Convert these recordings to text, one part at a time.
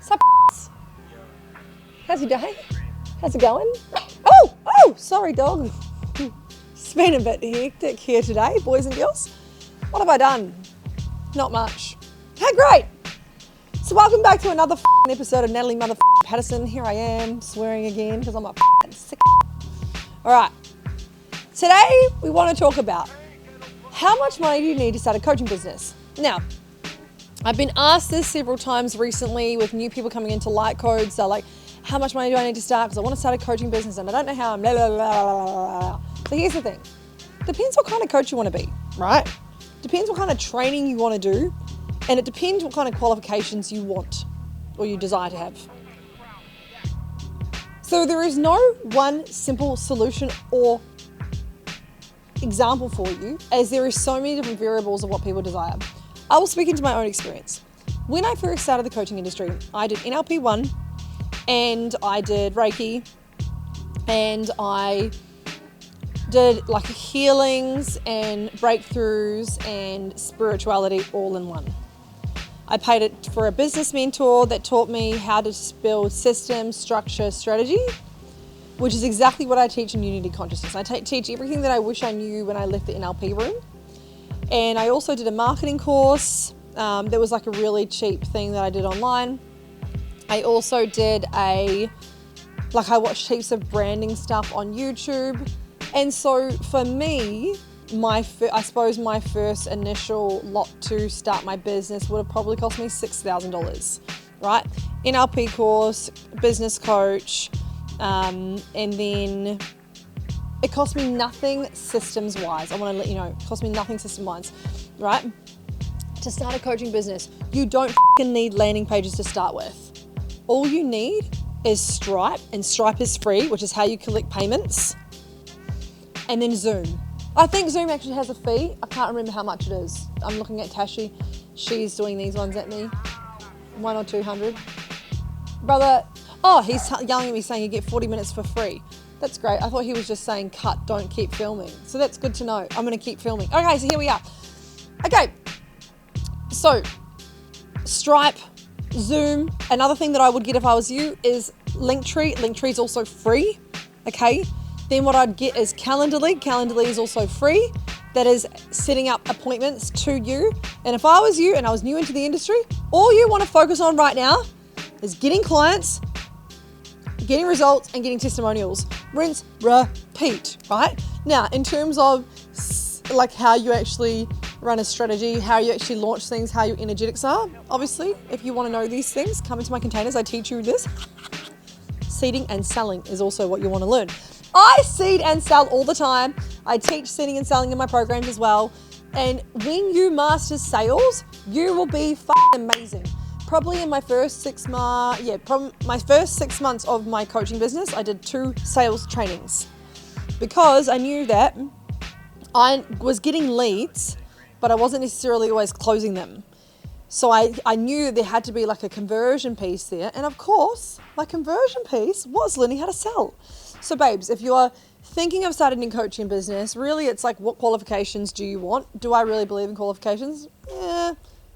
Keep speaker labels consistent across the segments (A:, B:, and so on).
A: Sup, how's your day? How's it going? Oh, sorry dog. It's been a bit hectic here today, boys and girls. What have I done? Not much. Hey, great. So welcome back to another episode of Natalie Paterson. Here I am, swearing again because I'm a sick. All right. Today we want to talk about how much money do you need to start a coaching business? Now, I've been asked this several times recently with new people coming into light codes. They're like, how much money do I need to start? Because I want to start a coaching business and I don't know how. Blah, blah, blah, blah, blah. So here's the thing. Depends what kind of coach you want to be, right? Depends what kind of training you want to do. And it depends what kind of qualifications you want or you desire to have. So there is no one simple solution or example for you, as there is so many different variables of what people desire. I will speak into my own experience. When I first started the coaching industry, I did NLP 1 and I did REIKI and I did like healings and breakthroughs and spirituality all in one. I paid it for a business mentor that taught me how to build systems, structure, strategy, which is exactly what I teach in Unity Consciousness. I teach everything that I wish I knew when I left the NLP room. And I also did a marketing course. That was like a really cheap thing that I did online. I also did I watched heaps of branding stuff on YouTube. And so for me, I suppose my first initial lot to start my business would have probably cost me $6,000, right? NLP course, business coach, and then it cost me nothing systems-wise. I want to let you know, it cost me nothing system-wise, right? To start a coaching business, you don't need landing pages to start with. All you need is Stripe, and Stripe is free, which is how you collect payments, and then Zoom. I think Zoom actually has a fee. I can't remember how much it is. I'm looking at Tashi. She's doing these ones at me. 100 or 200. Brother, he's yelling at me saying you get 40 minutes for free. That's great. I thought he was just saying cut, don't keep filming. So that's good to know. I'm going to keep filming. Okay, so here we are. Okay, so Stripe, Zoom. Another thing that I would get if I was you is Linktree. Linktree is also free, okay? Then what I'd get is Calendly. Calendly is also free. That is setting up appointments to you. And if I was you and I was new into the industry, all you want to focus on right now is getting clients, getting results, and getting testimonials. Rinse, repeat, right? Now, in terms of like how you actually run a strategy, how you actually launch things, how your energetics are, obviously, if you want to know these things, come into my containers. I teach you this. Seeding and selling is also what you want to learn. I seed and sell all the time. I teach seeding and selling in my programs as well. And when you master sales, you will be amazing. Probably in my first 6 months, my first 6 months of my coaching business, I did 2 sales trainings because I knew that I was getting leads, but I wasn't necessarily always closing them. So I knew there had to be like a conversion piece there. And of course, my conversion piece was learning how to sell. So babes, if you are thinking of starting a coaching business, really it's like, what qualifications do you want? Do I really believe in qualifications?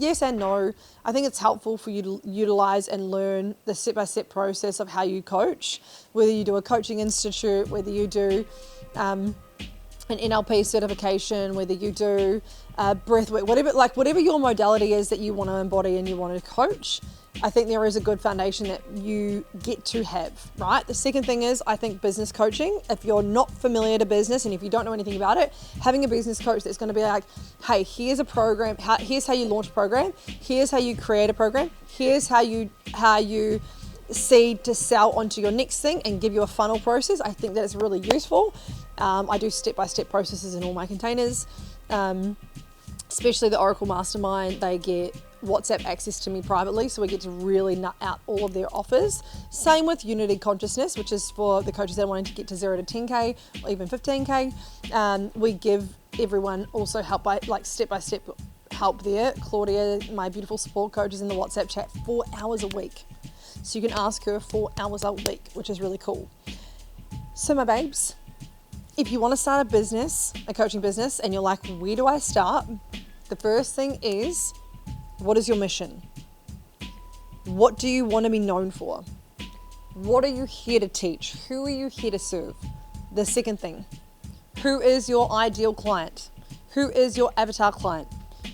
A: Yes and no. I think it's helpful for you to utilize and learn the step-by-step process of how you coach, whether you do a coaching institute, whether you do an NLP certification, whether you do breathwork, whatever your modality is that you want to embody and you want to coach. I think there is a good foundation that you get to have, right? The second thing is, I think business coaching, if you're not familiar to business and if you don't know anything about it, having a business coach that's going to be like, hey, here's a program, here's how you launch a program, here's how you create a program, here's how you seed to sell onto your next thing and give you a funnel process. I think that is really useful. I do step-by-step processes in all my containers, especially the Oracle Mastermind. They get WhatsApp access to me privately, so we get to really nut out all of their offers. Same with Unity Consciousness, which is for the coaches that are wanting to get to 0 to 10K or even 15K. We give everyone also help by like step-by-step help there. Claudia, my beautiful support coach, is in the WhatsApp chat 4 hours a week. So you can ask her 4 hours a week, which is really cool. So my babes, if you want to start a business, a coaching business, and you're like, where do I start? The first thing is, what is your mission? What do you want to be known for? What are you here to teach? Who are you here to serve? The second thing, who is your ideal client? Who is your avatar client?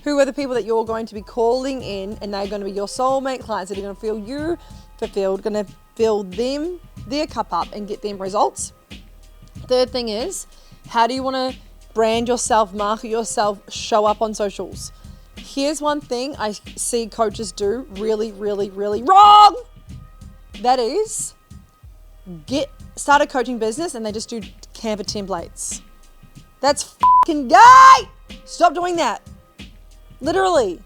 A: Who are the people that you're going to be calling in, and they're going to be your soulmate clients that are going to feel you fulfilled, going to fill them, their cup up and get them results. Third thing is, how do you want to brand yourself, market yourself, show up on socials? Here's one thing I see coaches do really, really, really wrong. That is, start a coaching business and they just do Canva templates. That's fucking gay. Stop doing that. Literally.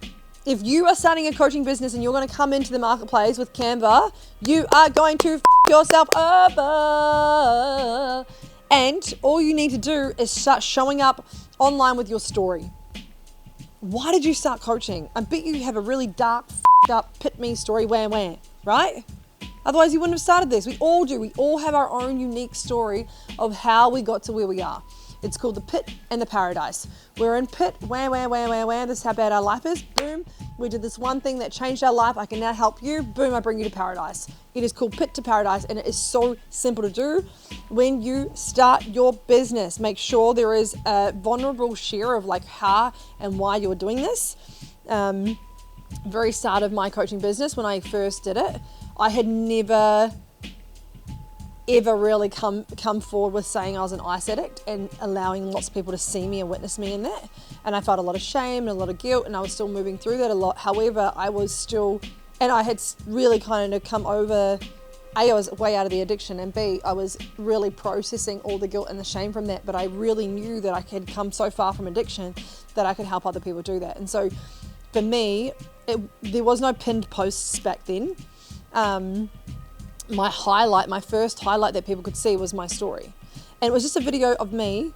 A: If you are starting a coaching business and you're going to come into the marketplace with Canva, you are going to yourself over. And all you need to do is start showing up online with your story. Why did you start coaching? I bet you have a really dark, up, pit me story, wham, right? Otherwise you wouldn't have started this. We all do. We all have our own unique story of how we got to where we are. It's called the pit and the paradise. We're in pit, wham. This is how bad our life is. Boom. We did this one thing that changed our life. I can now help you. Boom, I bring you to paradise. It is called pit to paradise, and it is so simple to do. When you start your business, make sure there is a vulnerable share of like how and why you're doing this. Very start of my coaching business, when I first did it, I had never ever really come forward with saying I was an ice addict and allowing lots of people to see me and witness me in that. And I felt a lot of shame and a lot of guilt, and I was still moving through that a lot. However, I was still, and I had really kind of come over, A, I was way out of the addiction, and B, I was really processing all the guilt and the shame from that. But I really knew that I had come so far from addiction that I could help other people do that. And so for me, there was no pinned posts back then. My first highlight that people could see was my story. And it was just a video of me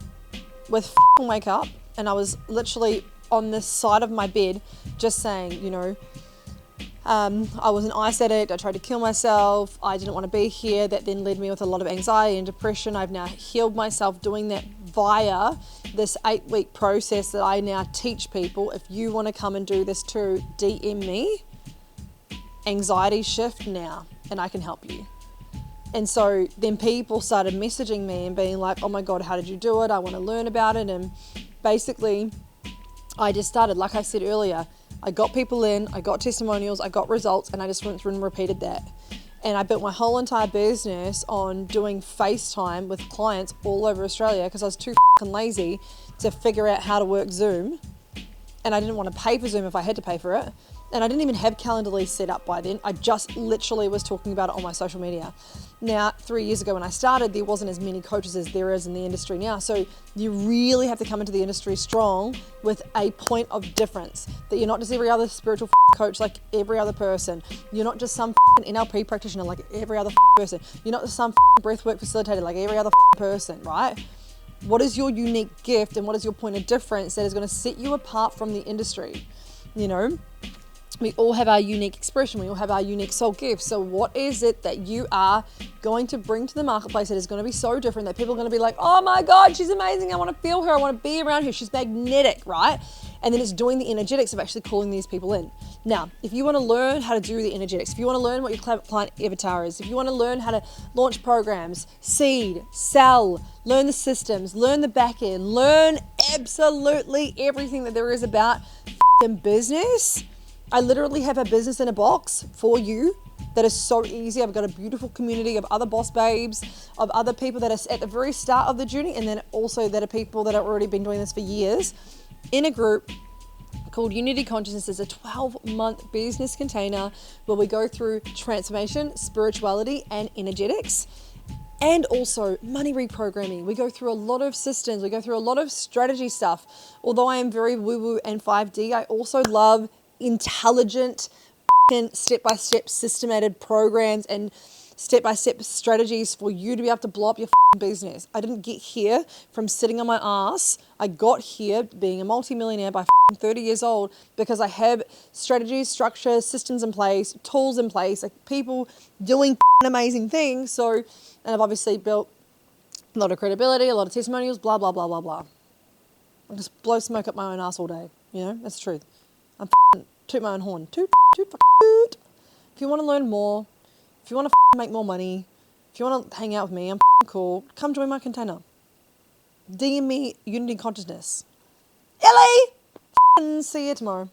A: with makeup, and I was literally on the side of my bed just saying, I was an ice addict, I tried to kill myself, I didn't want to be here. That then led me with a lot of anxiety and depression. I've now healed myself doing that via this 8-week process that I now teach people. If you want to come and do this too, DM me, anxiety shift now, and I can help you. And so then people started messaging me and being like, oh my God, how did you do it? I want to learn about it. And basically I just started, like I said earlier, I got people in, I got testimonials, I got results, and I just went through and repeated that. And I built my whole entire business on doing FaceTime with clients all over Australia because I was too lazy to figure out how to work Zoom. And I didn't want to pay for Zoom if I had to pay for it. And I didn't even have Calendly set up by then. I just literally was talking about it on my social media. Now, 3 years ago when I started, there wasn't as many coaches as there is in the industry now. So you really have to come into the industry strong with a point of difference. That you're not just every other spiritual coach like every other person. You're not just some NLP practitioner like every other person. You're not just some breathwork facilitator like every other person, right? What is your unique gift and what is your point of difference that is going to set you apart from the industry? We all have our unique expression. We all have our unique soul gift. So what is it that you are going to bring to the marketplace that is going to be so different that people are going to be like, oh my God, she's amazing. I want to feel her. I want to be around her. She's magnetic, right? And then it's doing the energetics of actually calling these people in. Now, if you want to learn how to do the energetics, if you want to learn what your client avatar is, if you want to learn how to launch programs, seed, sell, learn the systems, learn the back end, learn absolutely everything that there is about business, I literally have a business in a box for you that is so easy. I've got a beautiful community of other boss babes, of other people that are at the very start of the journey, and then also that are people that have already been doing this for years in a group called Unity Consciousness. Is a 12-month business container where we go through transformation, spirituality, and energetics. And also money reprogramming. We go through a lot of systems. We go through a lot of strategy stuff. Although I am very woo-woo and 5D, I also love intelligent step-by-step systemated programs and step-by-step strategies for you to be able to blow up your business. I didn't get here from sitting on my ass. I got here being a multi-millionaire by 30 years old because I have strategies, structures, systems in place, tools in place, like people doing amazing things. So, and I've obviously built a lot of credibility, a lot of testimonials, blah, blah, blah, blah, blah. I just blow smoke up my own ass all day. That's the truth. I'm toot my own horn. Toot. If you want to learn more, if you want to make more money, if you want to hang out with me, I'm cool. Come join my container. DM me Unity Consciousness. Ellie! See you tomorrow.